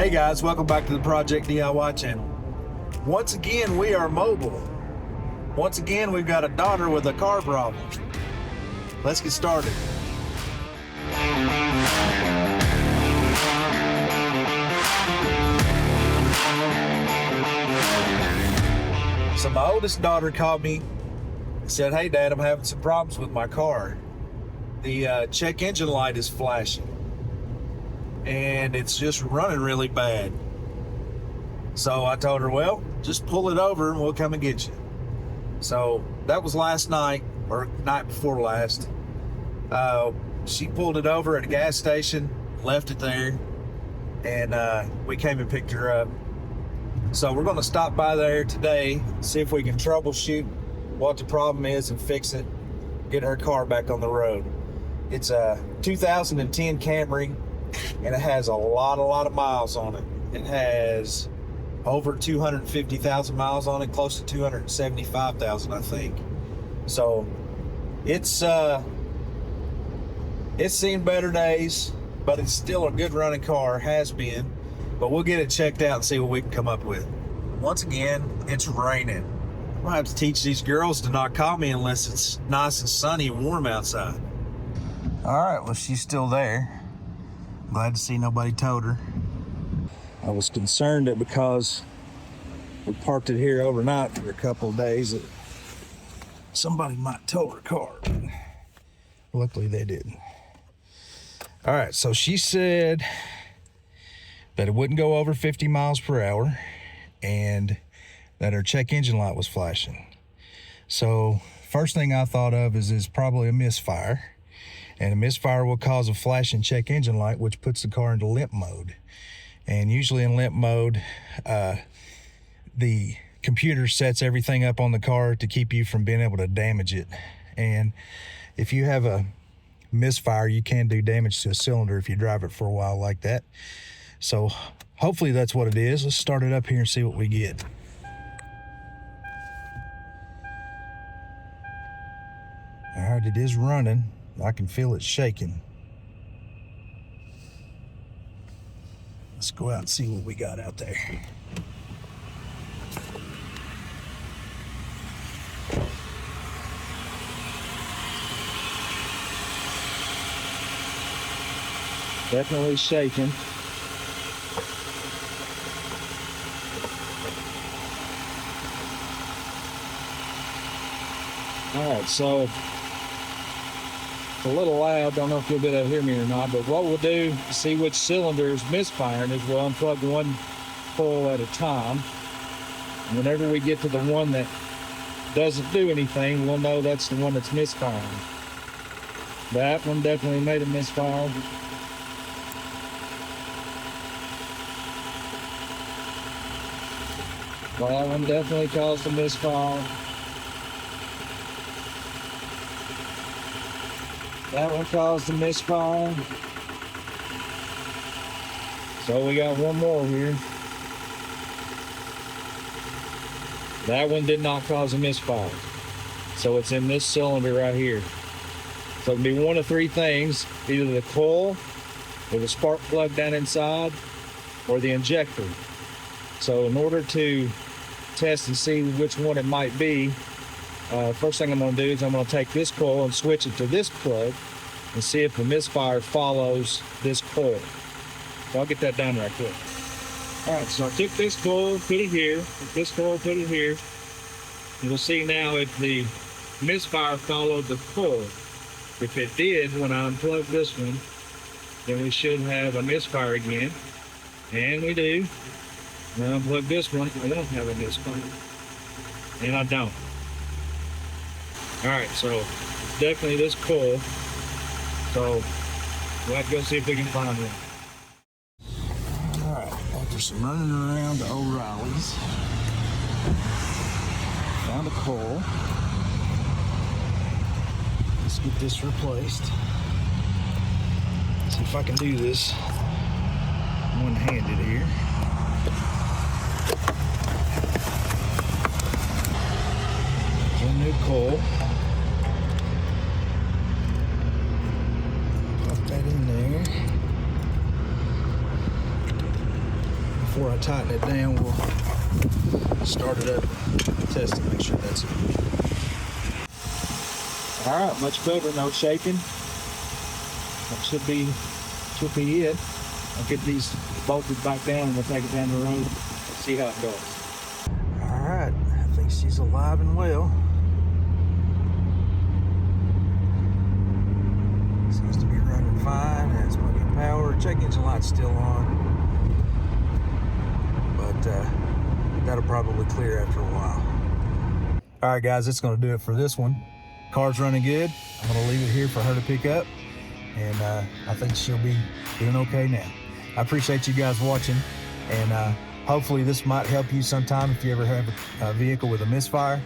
Hey guys, welcome back to the Project DIY channel. Once again, we are mobile. Once again, we've got a daughter with a car problem. Let's get started. So my oldest daughter called me and said, "Hey Dad, I'm having some problems with my car. The check engine light is flashing and it's just running really bad." So I told her, well, just pull it over and we'll come and get you. So that was last night, or night before last. She pulled it over at a gas station, left it there, and we came and picked her up. So we're going to stop by there today, see if we can troubleshoot what the problem is and fix it, get her car back on the road. It's a 2010 Camry, and it has a lot of miles on it. It has over 250,000 miles on it, close to 275,000, I think. So it's seen better days, but it's still a good running car, has been. But we'll get it checked out and see what we can come up with. Once again, it's raining. I'm gonna have to teach these girls to not call me unless it's nice and sunny and warm outside. All right, well, she's still there. Glad to see nobody towed her. I was concerned that because we parked it here overnight for a couple of days that somebody might tow her car. Luckily they didn't. All right, so she said that it wouldn't go over 50 miles per hour and that her check engine light was flashing. So first thing I thought of is probably a misfire. And a misfire will cause a flashing check engine light, which puts the car into limp mode. And usually in limp mode, the computer sets everything up on the car to keep you from being able to damage it. And if you have a misfire, you can do damage to a cylinder if you drive it for a while like that. So hopefully that's what it is. Let's start it up here and see what we get. All right, it is running. I can feel it shaking. Let's go out and see what we got out there. Definitely shaking. All right, so it's a little loud. Don't know if you'll be able to hear me or not, but what we'll do to see which cylinder is misfiring is we'll unplug one coil at a time. And whenever we get to the one that doesn't do anything, we'll know that's the one that's misfiring. That one definitely made a misfire. Well, that one definitely caused a misfire. That one caused a misfire. So we got one more here. That one did not cause a misfire. So it's in this cylinder right here. So it can be one of three things: either the coil, or the spark plug down inside, or the injector. So in order to test and see which one it might be, first thing I'm going to do is I'm going to take this coil and switch it to this plug and see if the misfire follows this coil. So I'll get that done right quick. All right, so I took this coil, put it here, this coil, put it here. You'll see now if the misfire followed the coil. If it did, when I unplug this one, then we should have a misfire again. And we do. When I unplug this one, I don't have a misfire. And I don't. All right, so it's definitely this coil. So we'll have to go see if we can find one. All right, after some running around to O'Reilly's, found a coil. Let's get this replaced. See if I can do this one-handed here. There's a new coil. Put that in there. before I tighten it down, we'll start it up, test it, make sure that's it. All right, much better, no shaking. That should be it. I'll get these bolted back down and we'll take it down the road, see how it goes. All right, I think she's alive and well. Seems to be running fine, has plenty of power. Check engine light's still on, but that'll probably clear after a while. All right, guys, that's gonna do it for this one. Car's running good. I'm gonna leave it here for her to pick up, and I think she'll be doing okay now. I appreciate you guys watching, and hopefully this might help you sometime if you ever have a vehicle with a misfire.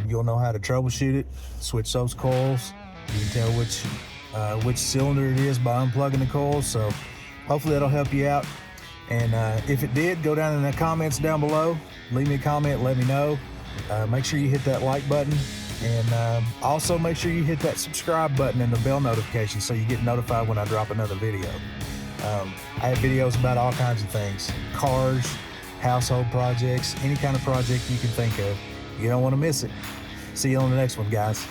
You'll know how to troubleshoot it, switch those coils. You can tell which cylinder it is by unplugging the coils, so hopefully that'll help you out. And if it did, go down in the comments down below, leave me a comment, let me know. Make sure you hit that like button, and also make sure you hit that subscribe button and the bell notification so you get notified when I drop another video. I have videos about all kinds of things: cars, household projects, any kind of project you can think of. You don't want to miss it. See you on the next one, guys.